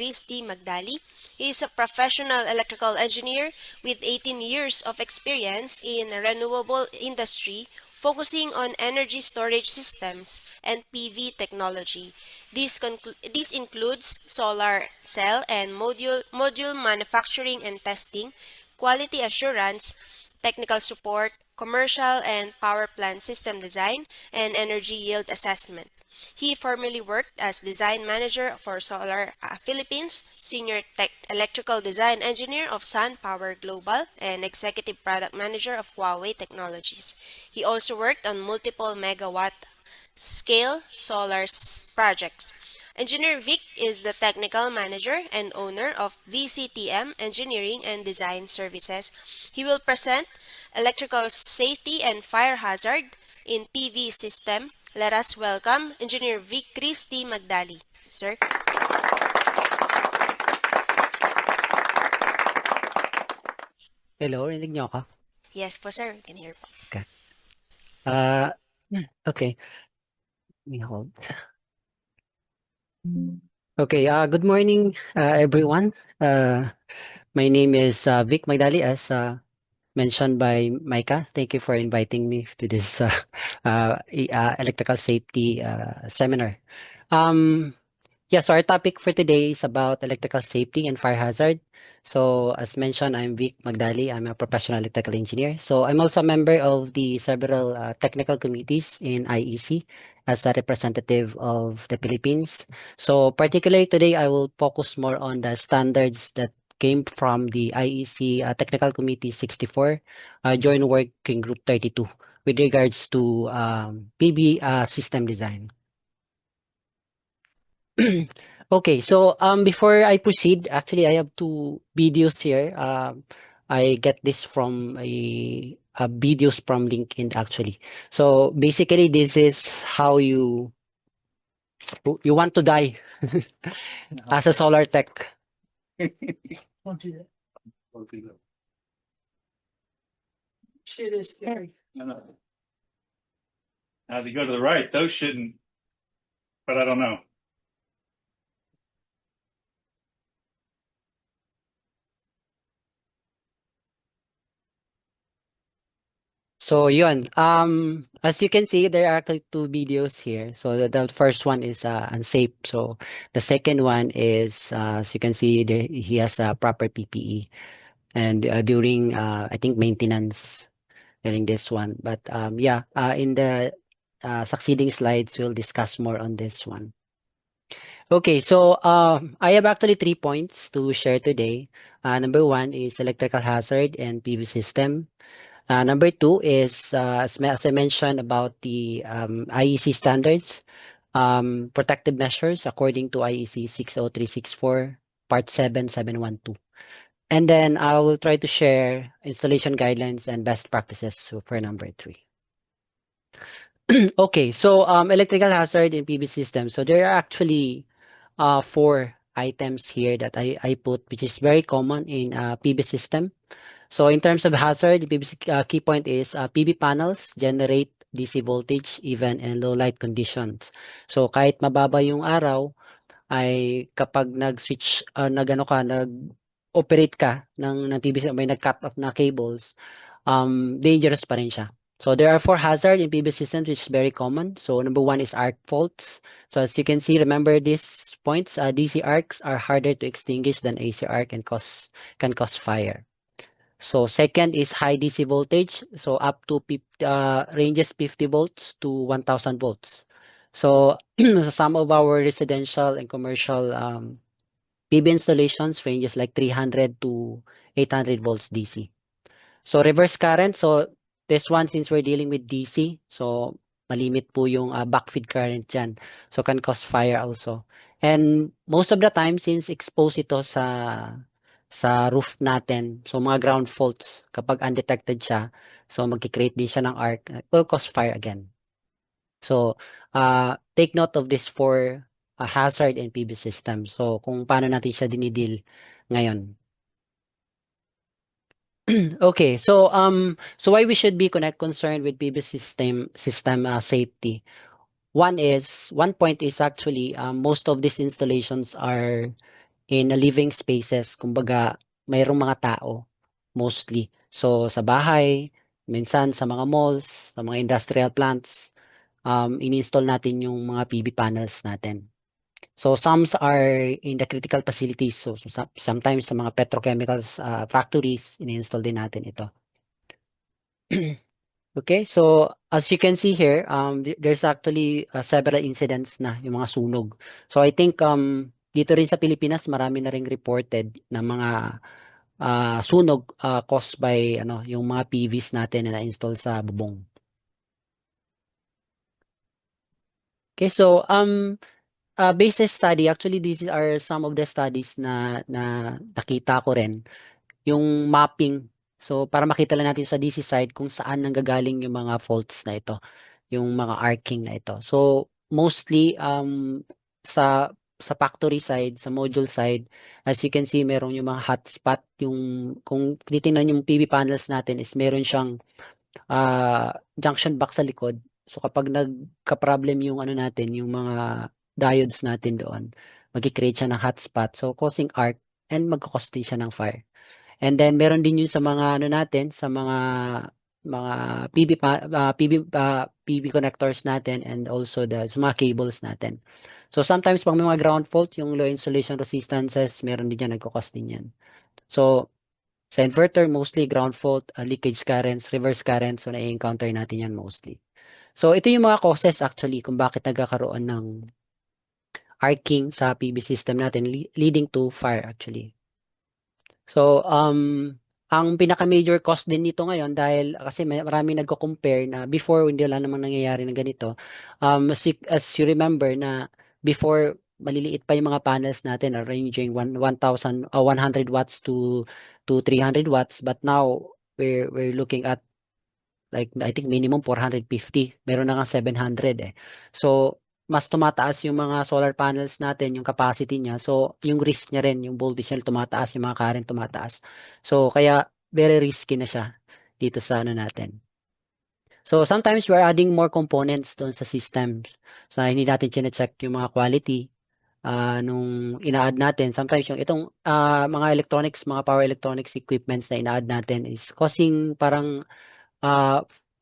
Christy Magdali. He is a professional electrical engineer with 18 years of experience in the renewable industry, focusing on energy storage systems and PV technology. This includes solar cell and module manufacturing and testing, quality assurance, technical support, commercial and power plant system design, and energy yield assessment. He formerly worked as design manager for Solar Philippines, senior electrical design engineer of Sun Power Global, and executive product manager of Huawei Technologies. He also worked on multiple megawatt scale solar projects. Engineer Vic is the technical manager and owner of VCTM Engineering and Design Services. He will present electrical safety and fire hazard in PV system. Let us welcome Engineer Vic Christy Magdali. Sir? Hello, rinig niyo ako? Yes po, sir. We can hear po. Okay. Okay. Let me hold. Okay, good morning, everyone. My name is Vic Magdali, as mentioned by Micah. Thank you for inviting me to this electrical safety seminar. Yeah, so our topic for today is about electrical safety and fire hazard. So as mentioned, I'm Vic Magdali. I'm a professional electrical engineer. So I'm also a member of the several technical committees in IEC as a representative of the Philippines. So particularly today, I will focus more on the standards that came from the IEC Technical Committee 64, Joint Working Group 32, with regards to PB system design. Okay, so before I proceed, actually I have two videos here. I get this from a videos from LinkedIn actually. So basically, this is how you want to die as a solar tech. Don't do that. Shit is scary. No. As you go to the right, those shouldn't, but I don't know. So yun, as you can see, there are actually two videos here. So the first one is unsafe. So the second one is, as you can see, he has a proper PPE. And during, I think, maintenance during this one. But yeah, in the succeeding slides, we'll discuss more on this one. Okay, so I have actually 3 points to share today. Number 1 is electrical hazard and PV system. Number 2 is, as I mentioned, about the IEC standards, protective measures according to IEC 60364, Part 7712. And then I will try to share installation guidelines and best practices for number 3. Okay, so electrical hazard in PV systems. So there are actually 4 items here that I put, which is very common in PV system. So in terms of hazard, the PV key point is PV panels generate DC voltage even in low light conditions. So kahit mababa yung araw, ay kapag nag-switch, nag-operate ka ng PV, may nag-cut off na cables, dangerous pa rin siya. So there are 4 hazards in PV systems, which is very common. So number 1 is arc faults. So as you can see, remember these points, DC arcs are harder to extinguish than AC arc and can cause fire. So second is high DC voltage. So up to ranges 50 volts to 1000 volts. So some of our residential and commercial PV installations ranges like 300 to 800 volts DC. So reverse current, so this one, since we're dealing with DC, so malimit po yung backfeed current dyan. So can cause fire also. And most of the time, since exposed ito sa roof natin, so mga ground faults, kapag undetected siya, so magkikreate din siya ng arc, will cause fire again. So take note of this for hazard and PV system. So kung paano natin siya dinidil ngayon. Okay, so why we should be concerned with PV system safety? One point is actually most of these installations are in a living spaces, kumbaga mayroong mga tao mostly. So sa bahay, minsan sa mga malls, sa mga industrial plants, ini-install natin yung mga PV panels natin. So some are in the critical facilities. So, sometimes sa mga petrochemicals factories, ini-install din natin ito. Okay, so as you can see here, there's actually several incidents na yung mga sunog. So I think dito rin sa Pilipinas marami na ring reported na mga sunog caused by yung mga PVs natin na na-install sa bubong. Okay, so based study, actually these are some of the studies na nakita ko rin, yung mapping. So para makita lang natin sa DC side kung saan nanggagaling yung mga faults na ito, yung mga arcing na ito. So mostly sa factory side, sa module side, as you can see, meron yung mga hotspot, yung kung titingnan yung PV panels natin is meron siyang junction box sa likod. So kapag nagka-problem yung natin, yung mga diodes natin doon, mag-create siya ng hotspot. So causing arc and mag-cause din siya ng fire. And then meron din yun sa mga natin, sa mga PV connectors natin and also sa mga cables natin. So sometimes pag may mga ground fault, yung low insulation resistances, meron din yan, nagko-cause din yan. So sa inverter, mostly ground fault, leakage currents, reverse currents, so na-encounter natin yan mostly. So ito yung mga causes actually kung bakit nagkakaroon ng arcing sa PV system natin leading to fire actually. So ang pinaka-major cause din nito ngayon dahil kasi maraming nagko-compare na before hindi wala namang nangyayari na ganito. As you remember na before maliliit pa yung mga panels natin ranging 100 watts to 300 watts, but now we're looking at like I think minimum 450. Meron na nga 700 eh. So mas tumataas yung mga solar panels natin, yung capacity niya. So yung risk niya rin, yung voltage niya tumataas, yung mga current tumataas. So kaya very risky na siya dito sa natin. So sometimes we're adding more components doon sa system. So hindi natin chine-check yung mga quality nung ina-add natin. Sometimes yung itong mga electronics, mga power electronics equipments na ina-add natin is causing parang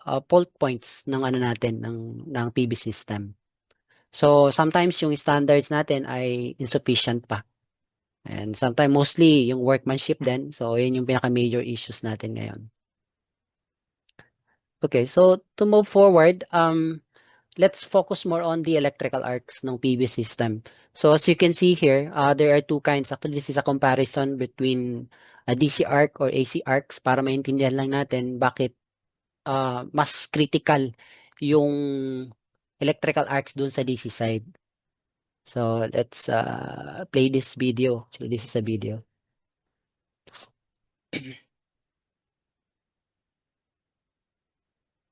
fault points ng natin ng PV system. So sometimes yung standards natin ay insufficient pa. And sometimes mostly yung workmanship din. So yun yung pinaka-major issues natin ngayon. Okay, so to move forward, let's focus more on the electrical arcs ng PV system. So as you can see here, there are two kinds. Actually, this is a comparison between a DC arc or AC arcs para maintindihan lang natin bakit mas critical yung electrical arcs dun sa DC side. So let's play this video. Actually, this is a video.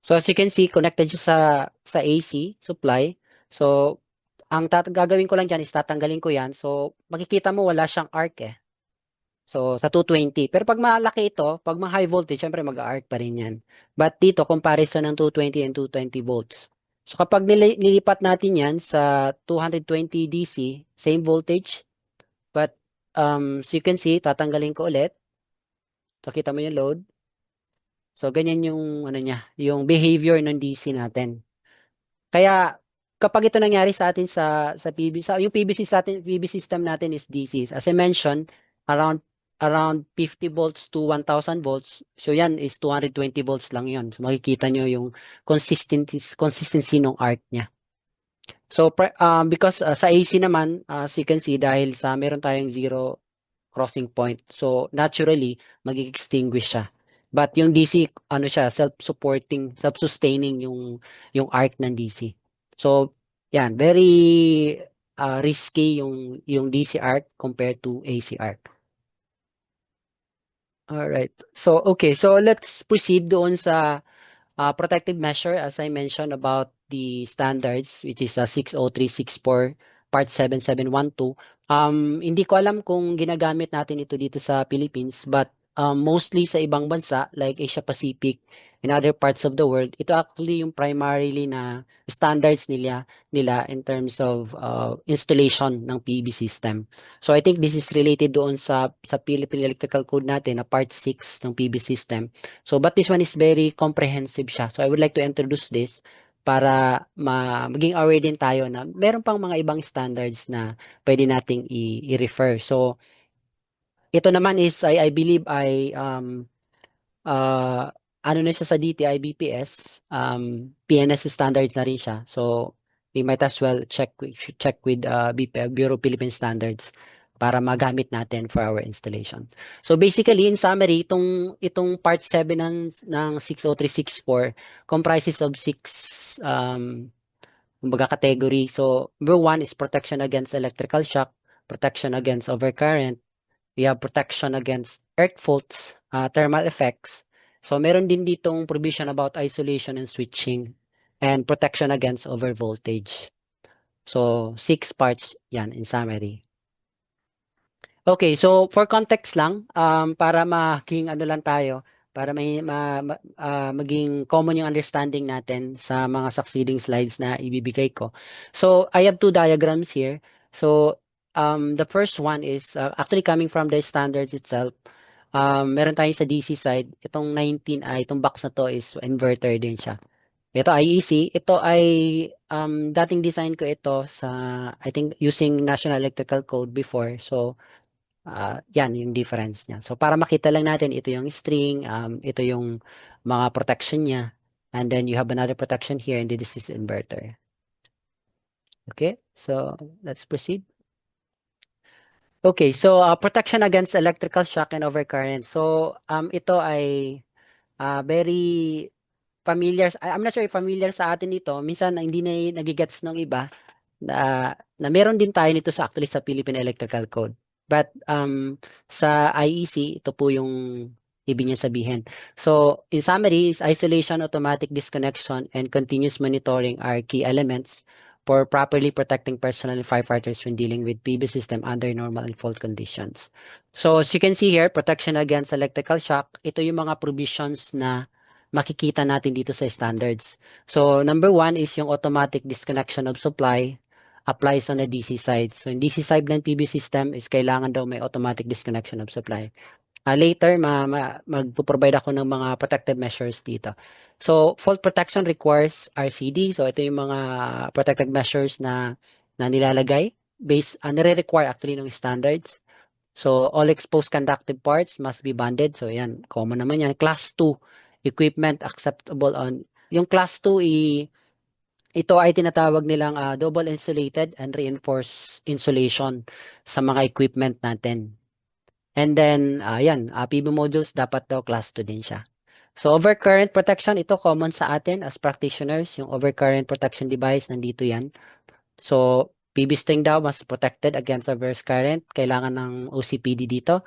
So as you can see, connected siya sa AC supply. So ang gagawin ko lang dyan is tatanggalin ko yan. So makikita mo wala siyang arc eh. So sa 220. Pero pag malaki ito, pag high voltage, syempre mag-arc pa rin yan. But dito, comparison ng 220 and 220 volts. So kapag nilipat natin yan sa 220 DC, same voltage. But so you can see, tatanggalin ko ulit. So kita mo yung load. So ganyan yung niya, yung behavior ng DC natin. Kaya kapag ito nangyari sa atin sa PV, yung PV system natin is DC. As I mentioned, around 50 volts to 1000 volts. So yan is 220 volts lang yon. So makikita nyo yung consistency ng arc niya. So because sa AC naman, as you can see, dahil sa meron tayong zero crossing point. So naturally, mag-extinguish siya. But yung DC, siya, self-supporting, self-sustaining yung arc ng DC. So, yan, very risky yung DC arc compared to AC arc. Alright. So, okay. So, let's proceed doon sa protective measure as I mentioned about the standards which is 60364 part 7712. Hindi ko alam kung ginagamit natin ito dito sa Philippines but mostly sa ibang bansa like Asia Pacific and other parts of the world, ito actually yung primarily na standards nila in terms of installation ng PV system. So I think this is related doon sa Philippine Electrical Code natin na part 6 ng PV system. So but this one is very comprehensive siya. So I would like to introduce this para maging aware din tayo na meron pang mga ibang standards na pwede nating i-refer. So ito naman is I believe uh, ano na siya sa DTI BPS, PNS standards na rin siya. So we might as well check with Bureau of Philippine Standards para magamit natin for our installation. So basically in summary, itong part 7 ng 60364 comprises of 6 kumbaga category. So number 1 is protection against electrical shock, protection against overcurrent, we have protection against earth faults, thermal effects. So meron din ditong provision about isolation and switching and protection against overvoltage. So 6 parts yan in summary. Okay, so for context lang, para maging ano lang tayo, para maging common yung understanding natin sa mga succeeding slides na ibibigay ko. So I have 2 diagrams here. So the first one is actually coming from the standards itself. Meron tayong sa DC side, itong 19i, itong box na to is inverter din siya. Ito IEC, ito ay dating design ko ito sa I think using National Electrical Code before. So yan yung difference niya. So para makita lang natin, ito yung string, ito yung mga protection niya. And then you have another protection here and this is inverter. Okay, so let's proceed. Okay, so protection against electrical shock and overcurrent. So ito ay very familiar. I'm not sure if familiar sa atin ito. Minsan hindi na nagigets ng iba na meron din tayo nito sa actually sa Philippine Electrical Code. But sa IEC, ito po yung ibig niya sabihin. So in summary, is isolation, automatic disconnection, and continuous monitoring are key elements for properly protecting personnel and firefighters when dealing with PV system under normal and fault conditions. So as you can see here, protection against electrical shock, ito yung mga provisions na makikita natin dito sa standards. So number 1 is yung automatic disconnection of supply applies on the DC side. So in DC side ng PV system is kailangan daw may automatic disconnection of supply. Later, magpo-provide ako ng mga protective measures dito. So fault protection requires RCD. So ito yung mga protective measures na nilalagay based nire-require actually ng standards. So all exposed conductive parts must be bonded. So yan, common naman yan. Class 2 equipment acceptable on yung class 2 ito ay tinatawag nilang double insulated and reinforced insulation sa mga equipment natin. And then, PV modules dapat daw class 2 din siya. So, overcurrent protection, ito common sa atin as practitioners. Yung overcurrent protection device, nandito yan. So, PV string daw mas protected against reverse current. Kailangan ng OCPD dito.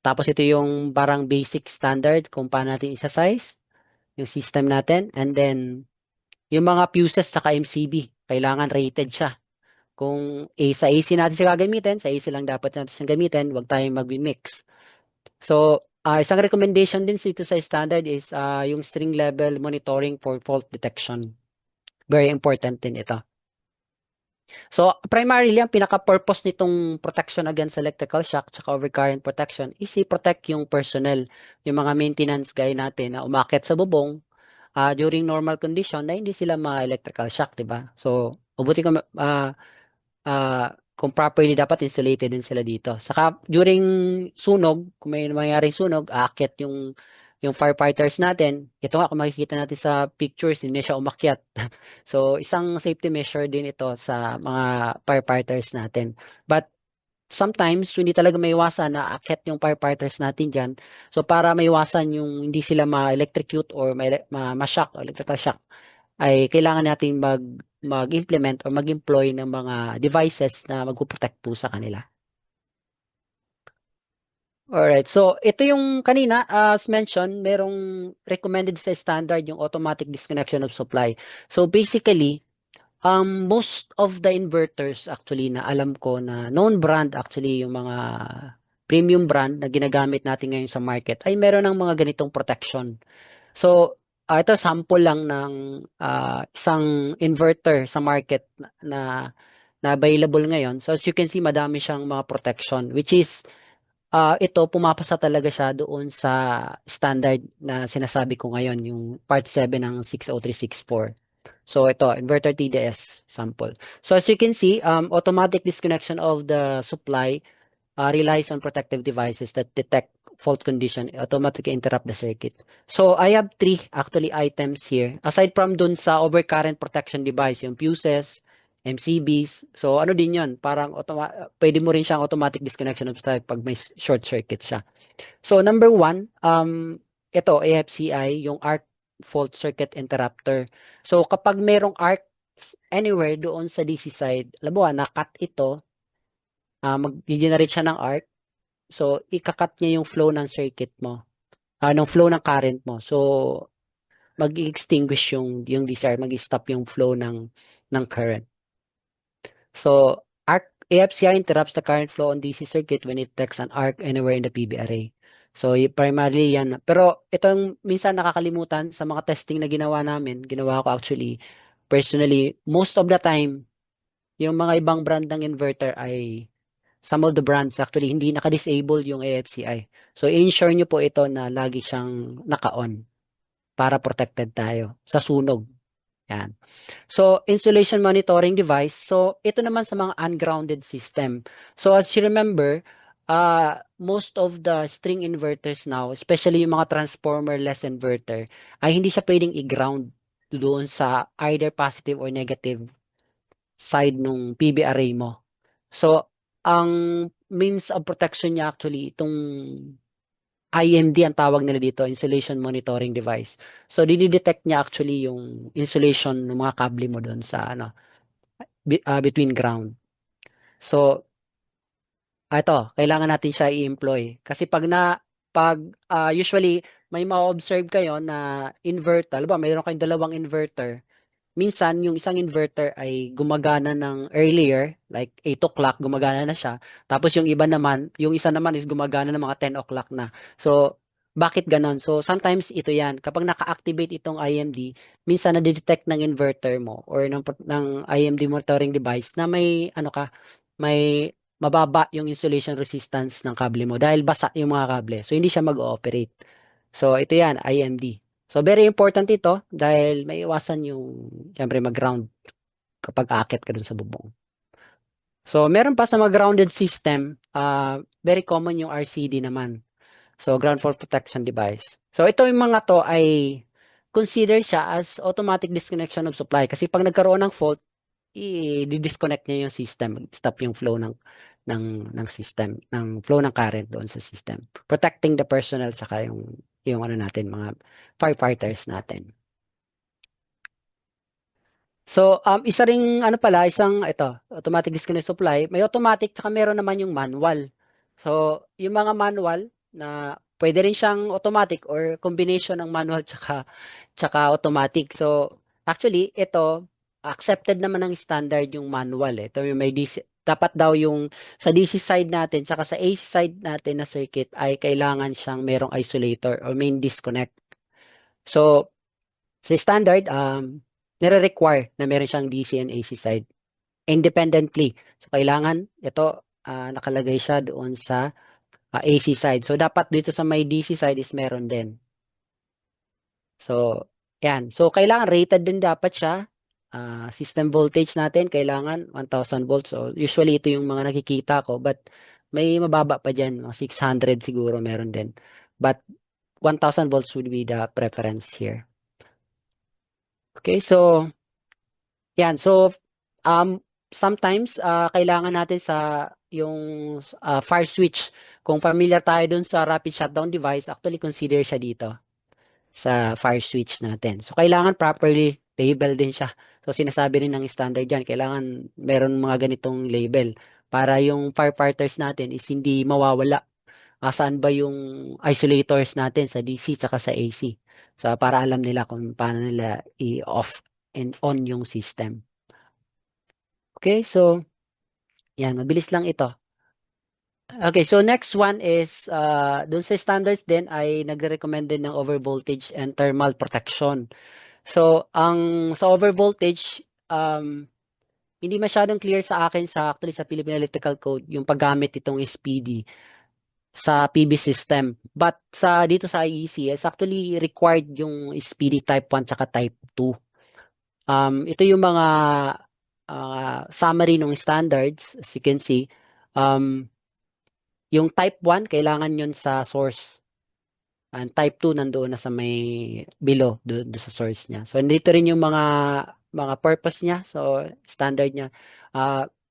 Tapos, ito yung parang basic standard kung paano natin isa-size yung system natin. And then, yung mga fuses saka MCB, kailangan rated siya. Kung sa AC natin siya gagamitin, sa AC lang dapat natin siya gamitin, huwag tayong mag-mix. So, isang recommendation din dito sa standard is yung string level monitoring for fault detection. Very important din ito. So, primarily, ang pinaka-purpose nitong protection against electrical shock tsaka overcurrent protection is i-protect yung personnel, yung mga maintenance guy natin na umakyat sa bubong, during normal condition na hindi sila ma-electrical shock, di ba? So, mabuti kung properly dapat insulated din sila dito. Saka during sunog, kung may mangyaring sunog, aakyat yung firefighters natin. Ito nga, kung makikita natin sa pictures, hindi siya umakyat. So, isang safety measure din ito sa mga firefighters natin. But sometimes, hindi talaga maiwasan na aakyat yung firefighters natin dyan. So, para maiwasan yung hindi sila ma-electrocute or ma-shock, electrical shock, ay kailangan natin mag-implement or mag-employ ng mga devices na mag-protect po sa kanila. Alright, so ito yung kanina, as mentioned, merong recommended sa standard yung automatic disconnection of supply. So basically, most of the inverters actually na alam ko na known brand actually yung mga premium brand na ginagamit natin ngayon sa market ay meron ng mga ganitong protection. So, ito sample lang ng isang inverter sa market na available ngayon. So, as you can see, madami siyang mga protection, which is ito, pumapasa talaga siya doon sa standard na sinasabi ko ngayon, yung part 7 ng 60364. So, ito, inverter TDS sample. So, as you can see, automatic disconnection of the supply relies on protective devices that detect fault condition, automatically interrupt the circuit. So, I have three actually items here. Aside from dun sa overcurrent protection device, yung fuses, MCBs. So, ano din yun? Parang pwede mo rin siyang automatic disconnection of supply pag may short circuit siya. So, number one, ito, AFCI, yung arc fault circuit interrupter. So, kapag merong arc anywhere doon sa DC side, alam mo, na-cut ito, mag-generate siya ng arc. So, ikakat niya yung flow ng circuit mo, ng flow ng current mo. So, mag-extinguish yung DC, mag-stop yung flow ng current. So, AFCI interrupts the current flow on DC circuit when it detects an arc anywhere in the PB array. So, primarily yan. Pero itong minsan nakakalimutan sa mga testing na ginawa namin, ginawa ko actually, personally, most of the time, yung mga ibang brand ng inverter ay some of the brands actually hindi naka-disable yung AFCI. So, i-ensure nyo po ito na lagi siyang naka-on para protected tayo sa sunog. Yan. So, insulation monitoring device. So, ito naman sa mga ungrounded system. So, as you remember, most of the string inverters now, especially yung mga transformer-less inverter, ay hindi siya pwedeng i-ground doon sa either positive or negative side nung PB array mo. So, ang means of protection niya actually, itong IMD ang tawag nila dito, insulation monitoring device. So, dididetect niya actually yung insulation ng mga kable mo doon sa between ground. So, ito, kailangan natin siya i-employ. Kasi usually, may ma-observe kayo na inverter, ba, mayroon kayong dalawang inverter, minsan yung isang inverter ay gumagana ng earlier, like 8 o'clock, gumagana na siya. Tapos yung isa naman is gumagana ng mga 10 o'clock na. So, bakit ganon? So, sometimes ito yan. Kapag naka-activate itong IMD, minsan na-detect ng inverter mo or ng IMD monitoring device na may mababa yung insulation resistance ng kable mo dahil basa yung mga kable. So, hindi siya mag-ooperate. So, ito yan, IMD. So, very important ito dahil may iwasan yung, siyempre, mag-ground kapag akit ka dun sa bubong. So, meron pa sa mga grounded system, very common yung RCD naman. So, ground fault protection device. So, ito yung mga to ay consider siya as automatic disconnection of supply. Kasi pag nagkaroon ng fault, i-disconnect niya yung system, stop yung flow ng system, ng flow ng current doon sa system. Protecting the personnel saka yung ano natin, mga firefighters natin. So, isa ring isang automatic disconnect supply, may automatic saka meron naman yung manual. So, yung mga manual na pwede rin siyang automatic or combination ng manual tsaka automatic. So, actually, ito accepted naman ng standard yung manual eh. Ito yung may DC, dapat daw yung sa DC side natin tsaka sa AC side natin na circuit ay kailangan siyang merong isolator or main disconnect. So, sa standard, nire-require na meron siyang DC and AC side independently. So, kailangan ito nakalagay siya doon sa AC side. So, dapat dito sa may DC side is meron din. So, yan. So, kailangan rated din dapat siya. System voltage natin, kailangan 1,000 volts. So, usually, ito yung mga nakikita ko. But, may mababa pa dyan. Mga 600 siguro meron din. But, 1,000 volts would be the preference here. Okay, so, yan. So, sometimes, kailangan natin sa yung fire switch. Kung familiar tayo dun sa rapid shutdown device, actually consider siya dito sa fire switch natin. So, kailangan properly label din siya. So, sinasabi rin ng standard dyan, kailangan meron mga ganitong label para yung firefighters natin is hindi mawawala. Saan ba yung isolators natin sa DC tsaka sa AC. So, para alam nila kung paano nila i-off and on yung system. Okay, so, yan, mabilis lang ito. Okay, so next one is dun sa standards din ay nagre-recommend din ng overvoltage and thermal protection. So, ang sa overvoltage, hindi masyadong clear sa akin actually sa Philippine Electrical Code yung paggamit itong SPD sa PB system. But dito sa IEC is actually required yung SPD type 1 tsaka type 2. Ito yung mga summary ng standards, as you can see. Yung type 1 kailangan yun sa source. And type 2 nandoon na sa may below do sa source niya. So dito rin yung mga purpose niya. So standard niya.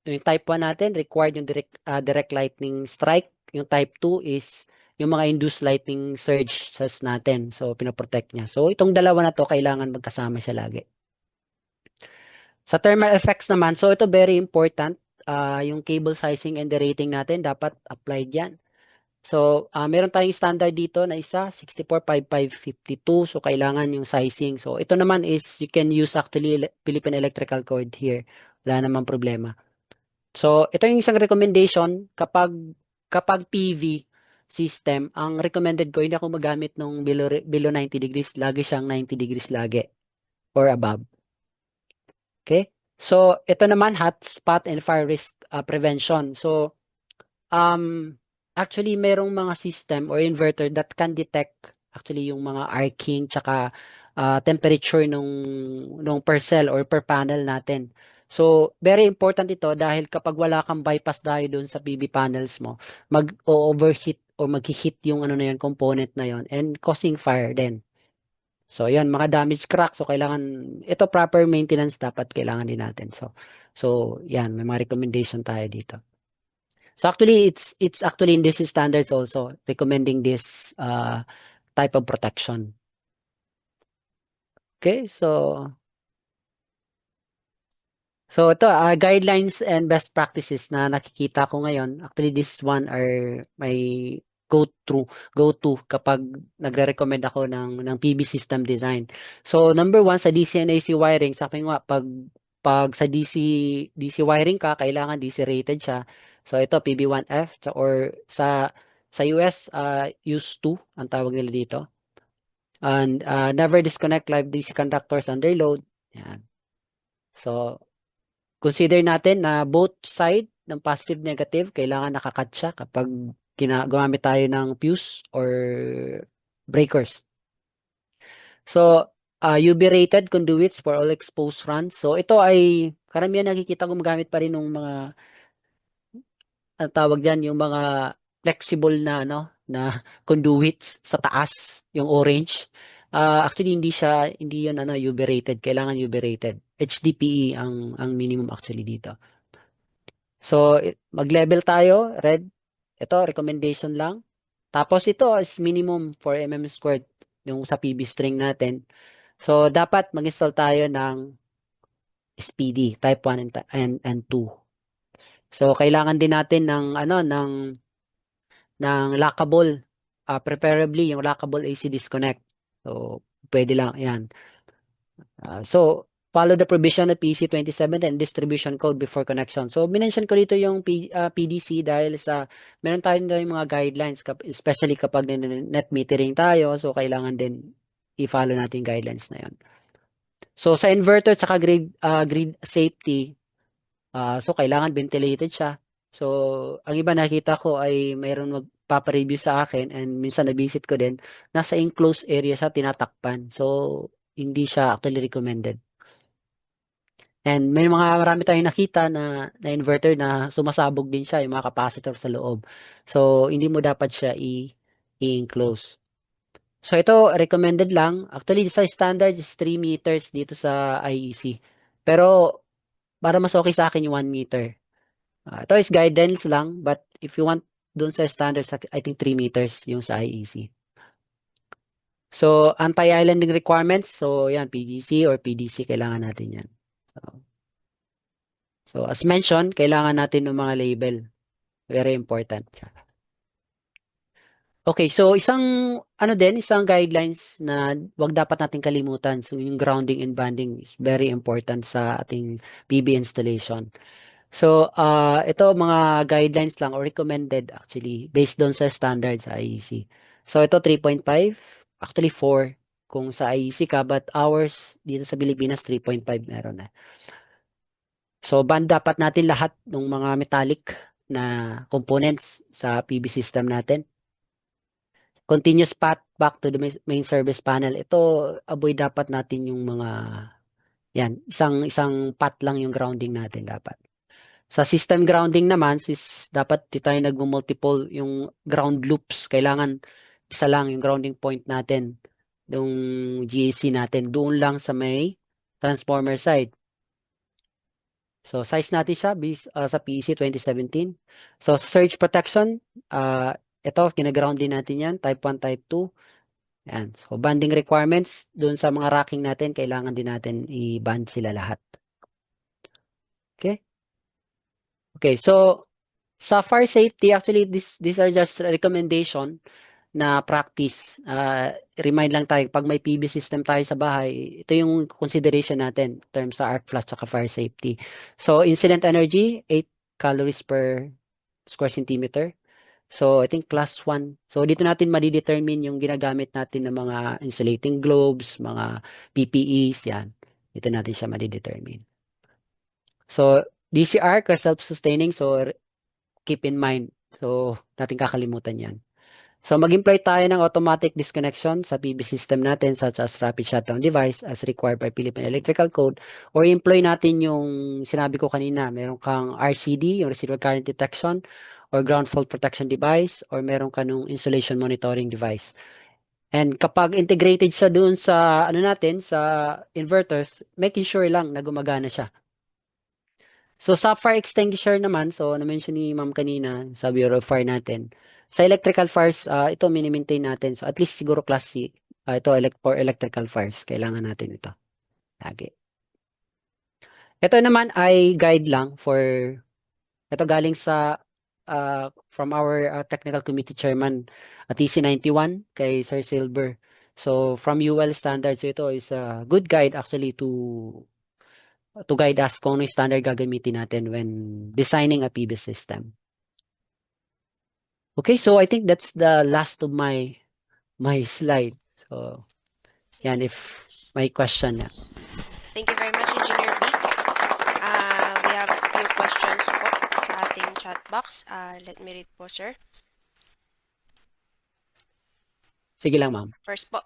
Yung type 1 natin required yung direct lightning strike. Yung type 2 is yung mga induced lightning surges natin. So pinoprotect niya. So itong dalawa na to kailangan magkasama siya lagi. Sa thermal effects naman, so ito very important. Yung cable sizing and the rating natin dapat applied yan. So, meron tayong standard dito na isa, 645552. So, kailangan yung sizing. So, ito naman is you can use actually Philippine Electrical Code here. Wala namang problema. So, ito yung isang recommendation kapag PV system, ang recommended ko, hindi ako magamit nung below 90 degrees. Lagi siyang 90 degrees lagi or above. Okay? So, ito naman, hotspot and fire risk prevention. So, actually, merong mga system or inverter that can detect actually yung mga arcing tsaka temperature nung per cell or per panel natin. So, very important ito dahil kapag wala kang bypass dahil doon sa PV panels mo, mag-overheat o mag-heat yung ano na yun, component na yun and causing fire din. So, yan, mga damage crack. So, ito proper maintenance dapat kailangan din natin. So yan, may mga recommendation tayo dito. So actually, it's actually in this standards also recommending this type of protection. Okay, so ito guidelines and best practices na nakikita ko ngayon. Actually, this one are my go-to kapag nagre-recommend ako ng PV system design. So number 1 sa DC and AC wiring, sabi nga pag sa DC wiring ka, kailangan DC rated siya. So ito PB1F or sa US use 2 ang tawag nila dito. And never disconnect live DC conductors under load. Yan. So consider natin na both side ng positive negative kailangan nakakat siya kapag gumamit tayo ng fuse or breakers. So UV rated conduits for all exposed runs. So ito ay karamihan nakikita gumagamit pa rin ng mga ang tawag diyan yung mga flexible na na conduits sa taas, yung orange. Actually hindi yun UV rated, kailangan UV rated. HDPE ang minimum actually dito. So mag-level tayo, red. Ito recommendation lang. Tapos ito is minimum 4 mm squared yung sa PV string natin. So dapat mag-install tayo ng SPD type 1 and 2. So kailangan din natin ng lockable, preferably yung lockable AC disconnect. So pwede lang 'yan. So follow the provision of PC 27 and distribution code before connection. So minention ko dito yung PDC dahil meron tayong mga guidelines especially kapag net metering tayo, so kailangan din i-follow natin guidelines na 'yon. So sa inverter saka grid safety, so kailangan ventilated siya. So ang iba nakita ko ay mayroon magpapa-review sa akin and minsan na-visit ko din, nasa enclosed area siya tinatakpan. So hindi siya actually recommended. And marami tayong nakita na inverter na sumasabog din siya, yung mga capacitor sa loob. So hindi mo dapat siya i-enclose. So ito recommended lang. Actually sa standard is 3 meters dito sa IEC. Pero para mas okay sa akin yung 1 meter. Ito is guidance lang, but if you want dun sa standards, I think 3 meters yung sa IEC. So, anti-islanding requirements. So, yan, PGC or PDC, kailangan natin yan. So as mentioned, kailangan natin ng mga label. Very important. Okay, so isang guidelines na wag dapat natin kalimutan. So yung grounding and bonding is very important sa ating PV installation. So, ito mga guidelines lang or recommended actually based doon sa standards sa IEC. So, ito 3.5, actually 4 kung sa IEC ka, but ours dito sa Pilipinas 3.5 meron na. So, ban dapat natin lahat ng mga metallic na components sa PV system natin. Continuous path back to the main service panel. Ito, avoid dapat natin yung mga, yan, isang path lang yung grounding natin dapat. Sa system grounding naman, dapat di tayo nagmo-multiple yung ground loops. Kailangan isa lang yung grounding point natin, yung GAC natin, doon lang sa may transformer side. So, size natin siya sa PEC 2017. So, sa surge protection, ito, kinaground din natin yan, type 1, type 2. Yan. So, banding requirements, doon sa mga racking natin, kailangan din natin i-band sila lahat. Okay? Okay, so, sa fire safety, actually, these are just recommendation na practice. Remind lang tayo, pag may PV system tayo sa bahay, ito yung consideration natin in terms sa arc flash at fire safety. So, incident energy, 8 calories per square centimeter. So, I think class 1. So, dito natin madidetermine yung ginagamit natin ng mga insulating globes, mga PPEs, yan. Dito natin siya madidetermine. So, DCR, self-sustaining, so keep in mind. So, natin kakalimutan yan. So, mag-employ tayo ng automatic disconnection sa PV system natin such as rapid shutdown device as required by Philippine Electrical Code or employ natin yung sinabi ko kanina, meron kang RCD, yung residual current detection or ground fault protection device or meron ka nung insulation monitoring device. And kapag integrated siya doon sa ano natin sa inverters, making sure lang na gumagana siya. So sa fire extinguisher naman, so na-mention ni Ma'am kanina sa Bureau of Fire natin, sa electrical fires, ito mini-maintain natin. So at least siguro class C, ito for electrical fires, kailangan natin ito. Lagi. Ito naman ay guide lang ito galing sa from our technical committee chairman at TC91 kay Sir Silver. So from UL standards, so ito is a good guide actually to guide us kung ano yung standard gagamitin natin when designing a PV system. Okay, so I think that's the last of my slide. So, yan, if may question na. Thank you very much, Engineer Vic. We have a few questions po sa ating chat box. Let me read po, sir. Sige lang, ma'am. First po,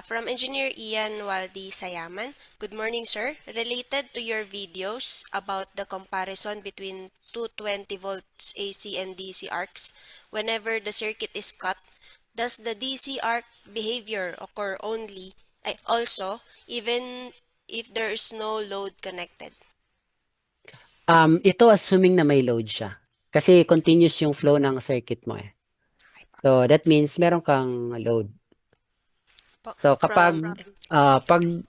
from Engineer Ian Waldi Sayaman. Good morning, sir. Related to your videos about the comparison between 220 volts AC and DC arcs, whenever the circuit is cut, does the DC arc behavior occur also even if there is no load connected? Ito assuming na may load siya. Kasi continuous yung flow ng circuit mo eh. So, that means meron kang load. So, kapag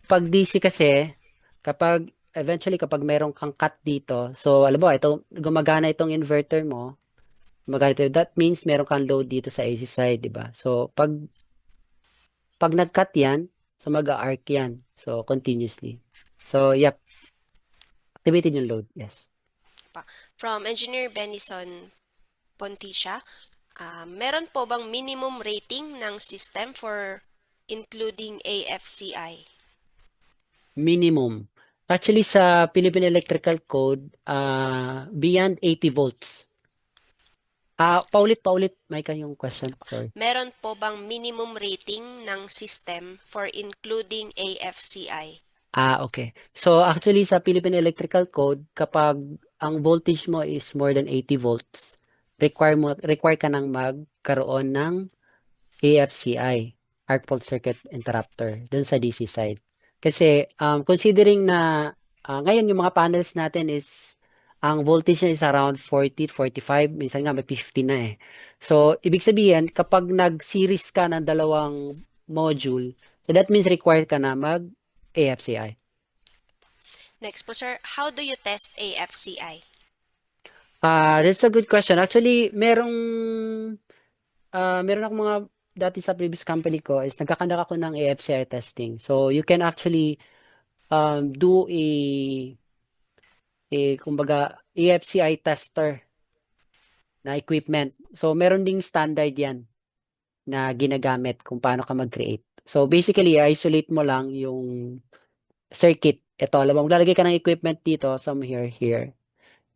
pag DC kasi, kapag eventually kapag meron kang cut dito, so alam mo, ito gumagana itong inverter mo, gumagana ito, that means meron kang load dito sa AC side, di ba? So, pag nag-cut yan, so mag-arc yan. So, continuously. So, yep. Activated yung load, yes. From Engineer Benison Ponticia, meron po bang minimum rating ng system for including AFCI? Minimum. Actually, sa Philippine Electrical Code, beyond 80 volts. Paulit, Micah, yung question. Sorry. Meron po bang minimum rating ng system for including AFCI? Okay. So, actually, sa Philippine Electrical Code, kapag ang voltage mo is more than 80 volts, require ka nang magkaroon ng AFCI, Arc Fault Circuit Interrupter, dun sa DC side. Kasi, considering na ngayon yung mga panels natin is, ang voltage niya is around 40, 45, minsan nga may 50 na eh. So, ibig sabihin, kapag nag-series ka ng dalawang module, so that means required ka na AFCI. Next po, sir, how do you test AFCI? That's a good question. Actually, meron ako mga dati sa previous company ko is nagkakandak ako ng AFCI testing. So, you can actually do a kumbaga, EFCI tester na equipment. So, meron ding standard yan na ginagamit kung paano ka mag-create. So, basically, isolate mo lang yung circuit. Ito, alam mo, maglalagay ka ng equipment dito, some here.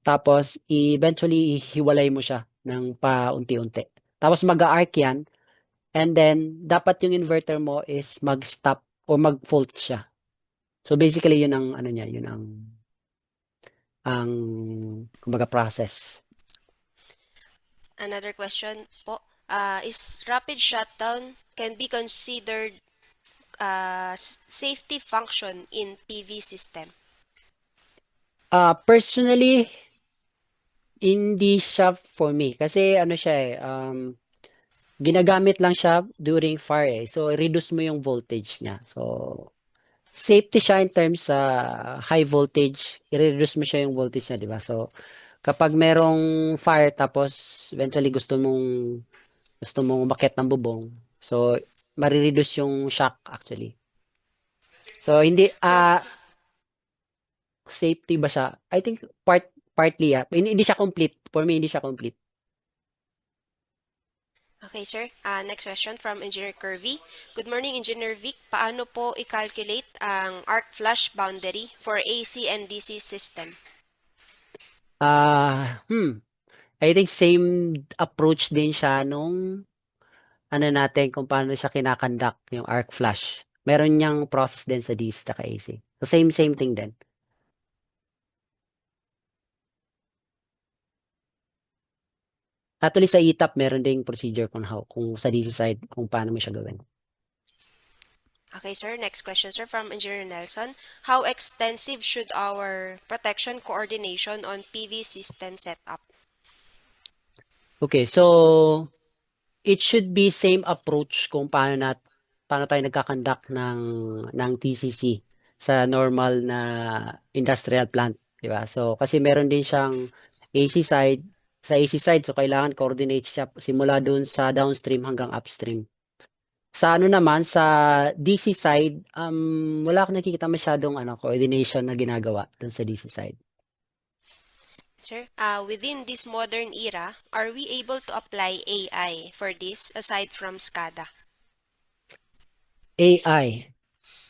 Tapos, eventually, hiwalay mo siya ng paunti-unti. Tapos, mag-arc yan. And then, dapat yung inverter mo is mag-stop o mag-fault siya. So, basically, yun ang, ano niya, yun ang, kumbaga, process. Another question po, is rapid shutdown can be considered safety function in PV system? Personally, hindi siya for me. Kasi, ano siya ginagamit lang siya during fire So, reduce mo yung voltage niya. So, safety siya in terms sa high voltage, i-reduce mo siya yung voltage niya, di ba? So, kapag merong fire tapos eventually gusto mong umakyat ng bubong, so marireduce yung shock actually. So, hindi, safety ba siya? I think partly, Hindi siya complete. For me, hindi siya complete. Okay, sir. Next question from Engineer Kirby. Good morning, Engineer Vic. Paano po i-calculate ang arc flash boundary for AC and DC system? I think same approach din siya nung ano natin kung paano siya kinakandak yung arc flash. Meron niyang process din sa DC at AC. So same thing din. Actually sa ETAP meron ding procedure kung sa DC side kung paano mo siya gawin. Okay, sir. Next question, sir, from Engineer Nelson. How extensive should our protection coordination on PV system setup? Okay, so it should be same approach kung paano tayo nagkakandak ng TCC sa normal na industrial plant, di ba? So kasi meron din siyang AC side, sa AC side so kailangan coordinate siya simula dun sa downstream hanggang upstream. Sa ano naman sa DC side, wala akong nakikita masyadong coordination na ginagawa dun sa DC side. Sir, within this modern era, are we able to apply AI for this aside from SCADA? AI.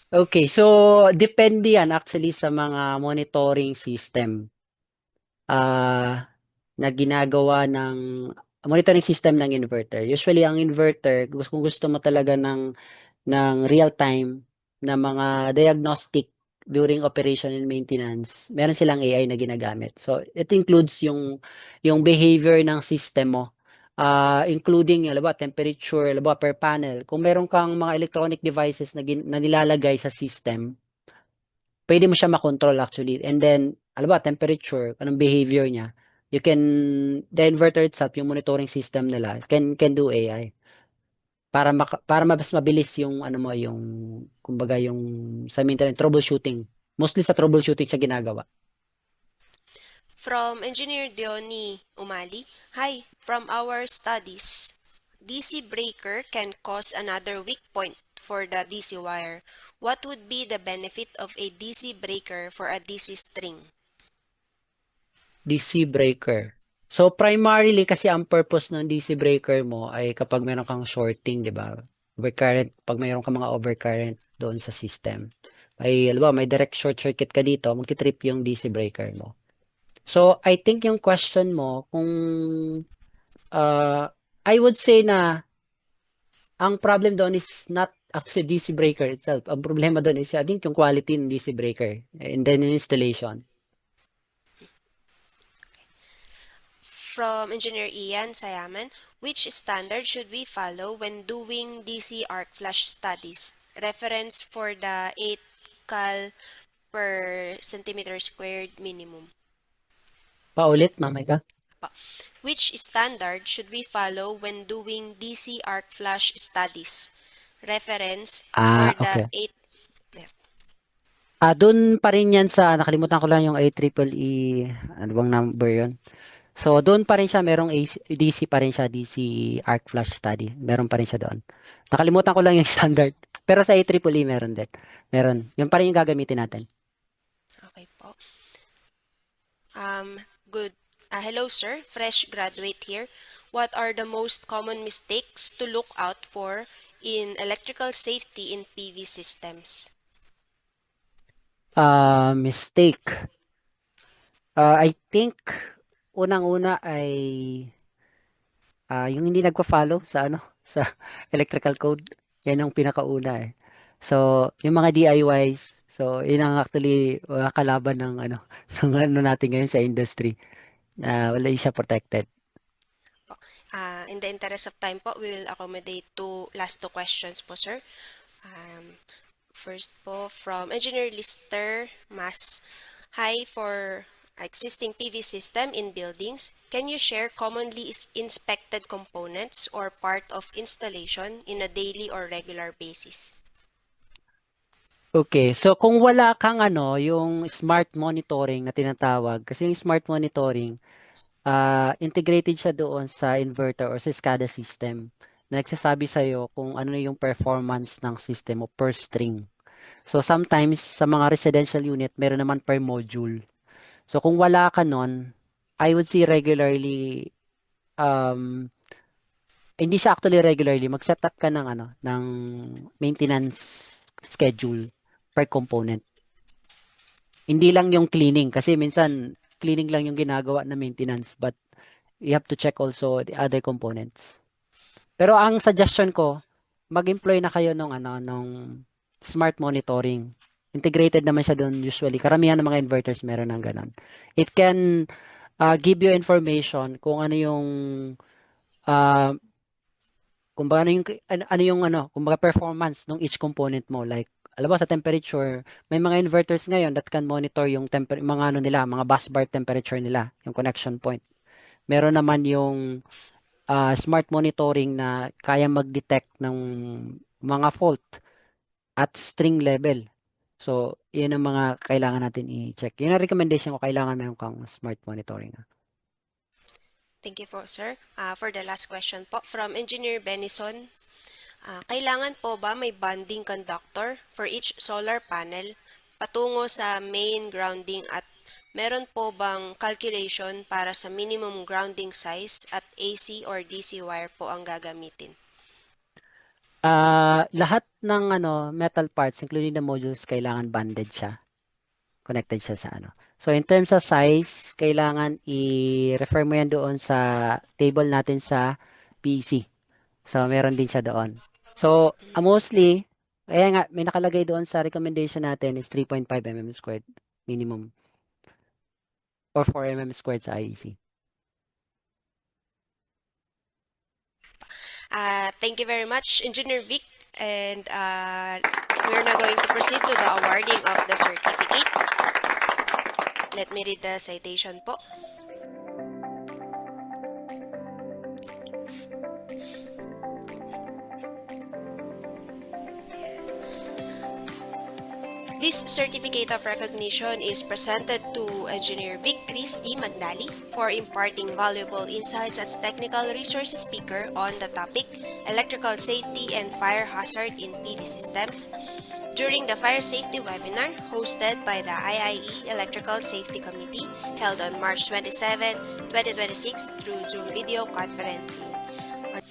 Okay, so depende yan actually sa mga monitoring system na ginagawa ng monitoring system ng inverter. Usually ang inverter, kung gusto mo talaga ng real time na mga diagnostic during operation and maintenance, meron silang AI na ginagamit. So it includes yung behavior ng system mo. Including temperature, per panel. Kung meron kang mga electronic devices na nilalagay sa system, pwede mo siya makontrol actually. And then, temperature, anong behavior niya. The inverter itself, yung monitoring system nila, can do AI. Para mas mabilis yung, kumbaga yung, sa maintenance, troubleshooting. Mostly sa troubleshooting siya ginagawa. From Engineer Diony Umali. Hi, from our studies, DC breaker can cause another weak point for the DC wire. What would be the benefit of a DC breaker for a DC string? DC breaker. So, primarily kasi ang purpose ng DC breaker mo ay kapag meron kang shorting, di ba? Overcurrent, pag mayroon kang mga overcurrent doon sa system. May direct short circuit ka dito, magti-trip yung DC breaker mo. So, I think yung question mo, I would say na ang problem doon is not actually DC breaker itself. Ang problema doon is, I think, yung quality ng DC breaker and then installation. From Engineer Ian Sayaman, which standard should we follow when doing DC arc flash studies? Reference for the 8 cal per centimeter squared minimum. Paulit, mamay ka? Which standard should we follow when doing DC arc flash studies? Reference for the Okay. 8. Doon pa rin yan sa, nakalimutan ko lang yung IEEE, ano bang number yun? So, doon pa rin siya, merong DC pa rin siya, DC arc flash study. Meron pa rin siya doon. Nakalimutan ko lang yung standard. Pero sa IEEE meron din. Meron. Yun pa rin yung gagamitin natin. Okay po. Good. Hello, sir. Fresh graduate here. What are the most common mistakes to look out for in electrical safety in PV systems? Mistake. I think unang-una ay yung hindi nagpa-follow sa ano sa electrical code. Yan ang pinakauna eh. So, yung mga DIYs, so yun ang actually kalaban ng ano ng ano natin ngayon sa industry. Wala siya protected. In the interest of time po, we will accommodate last two questions po, sir. First po, from Engineer Lister Mas. Hi, for existing PV system in buildings, can you share commonly inspected components or part of installation in a daily or regular basis? Okay, so kung wala kang ano, yung smart monitoring na tinatawag, kasi yung smart monitoring, integrated siya doon sa inverter or sa SCADA system. Nagsasabi sa'yo kung ano yung performance ng system mo per string. So sometimes sa mga residential unit, meron naman per module. So kung wala ka nun, I would say regularly, hindi siya actually regularly, mag-set up ka ng ano, ng maintenance schedule per component. Hindi lang yung cleaning kasi minsan cleaning lang yung ginagawa na maintenance, but you have to check also the other components. Pero ang suggestion ko, mag-employ na kayo nung smart monitoring. Integrated naman siya doon usually. Karamihan ng mga inverters meron ng ganun. It can give you information kung ano yung kumbaga performance ng each component mo, like alam mo sa temperature, may mga inverters ngayon that can monitor yung mga ano nila, mga busbar temperature nila, yung connection point. Meron naman yung smart monitoring na kaya mag-detect ng mga fault at string level. So, yun ang mga kailangan natin i-check. Yun ang recommendation ko, kailangan meron kang smart monitoring. Thank you po, sir. For the last question po, from Engineer Benison, kailangan po ba may bonding conductor for each solar panel patungo sa main grounding at meron po bang calculation para sa minimum grounding size at AC or DC wire po ang gagamitin? Lahat ng metal parts, including the modules, kailangan bonded siya. Connected siya sa ano. So, in terms of size, kailangan i-refer mo yan doon sa table natin sa PC. So, meron din siya doon. So, mostly, kaya nga, may nakalagay doon sa recommendation natin is 3.5 mm squared minimum. Or 4 mm squared sa IEC. Thank you very much, Engineer Vic. And we're now going to proceed to the awarding of the certificate. Let me read the citation po. This certificate of recognition is presented to Engineer Vic Christy Magdali for imparting valuable insights as technical resource speaker on the topic Electrical Safety and Fire Hazard in PV Systems during the Fire Safety Webinar hosted by the IIE Electrical Safety Committee held on March 27, 2026 through Zoom video conferencing.